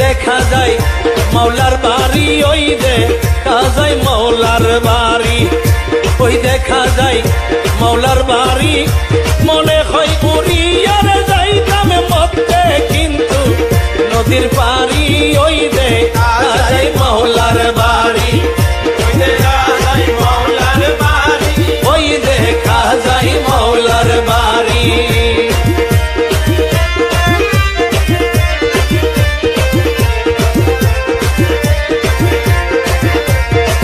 দেখা যায় মাওলার বাড়ি, ওই দেখা যায় মাওলার বাড়ি, ওই দেখা যায় মাওলার বাড়ি। মনে হয় উড়িয়ার যাইতাম মধ্যে, কিন্তু নদীর পাড়ি, ওই দেখা যায় মাওলার বাড়ি, ওই দেখা যায় মাওলার বাড়ি, ওই দেখা যায় মাওলার বাড়ি।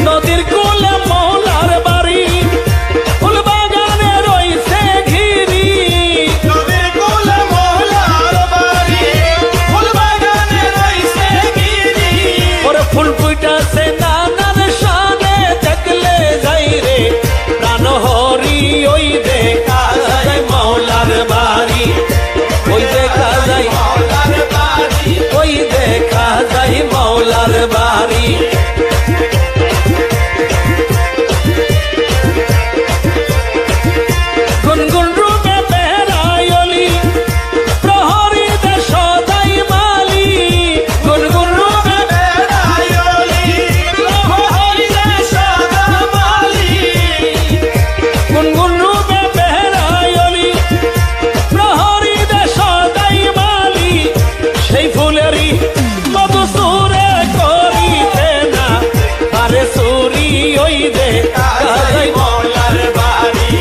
নদীর কোলে মাওলার বাড়ি, ফুল বাগানে রইছে ঘিরি, নদীর কোলে মাওলার বাড়ি, ফুল বাগানে রইছে ঘিরি। ওরে ফুল ফুটাছে নানার শানে, দেখলে যাই রে প্রাণ হরি, ওই দেখা যায় মাওলার বাড়ি, ওই দেখা যায় মাওলার বাড়ি, ওই দেখা যায় মাওলার বাড়ি। গুনগুন রূপে বেড়ায়লি প্রহরী দেশ দাই মালি, গুনগুন রূপে বেড়ায়লি প্রহরী দেশ দাই মালি, গুনগুন রূপে বেড়ায়লি প্রহরী দেশ দাই মালি। সেই ফুলেরই মধু সুরে করিতে না পারে চুরি, ওই দেখা যায় মাওলার বাড়ি,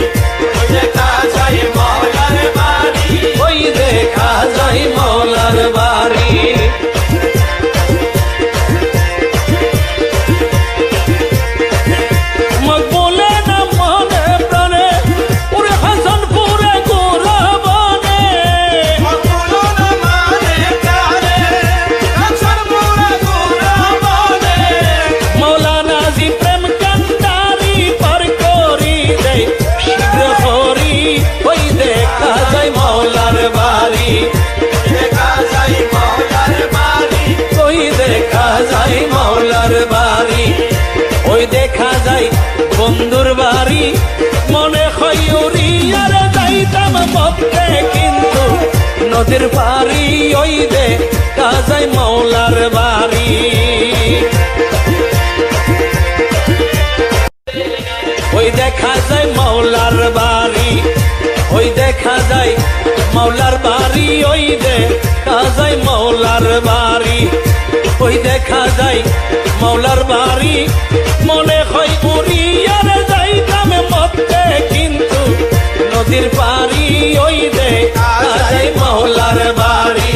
ওই দেখা যায় মাওলার বাড়ি, ওই দেখা যায় মাওলার বাড়ি। মকবুলে না মনে প্রাণে পুরে হাসানপুরে গোরাবনে, মকবুলে না মনে প্রাণে হাসানপুরে গোরাবনে। মৌলানা জি প্রেম কান্ডারি পার করি দেয় শীঘ্র হরি, ওই দেখা যায় মাওলার বাড়ি, দেখা যায় মাওলার বাড়ি, ওই দেখা যায় মাওলার বাড়ি, ওই দেখা যায় বন্ধুর বাড়ি। মনে হয় উড়িয়ার যাইতাম মধ্যে, কিন্তু নদীর পাড়ি, ওই দেখা যায় মাওলার বাড়ি। ওই দেখা যায় মাওলার বাড়ি, ওই দেখা যায় মাওলার বাড়ি, ওই দেখা যায় মাওলার বাড়ি, ওই দেখা যায় মাওলার বাড়ি। মনে হয় উড়িয়ার যাইতাম মধ্যে, কিন্তু নদীর পাড়ি, ওই দেখা যায় মাওলার বাড়ি।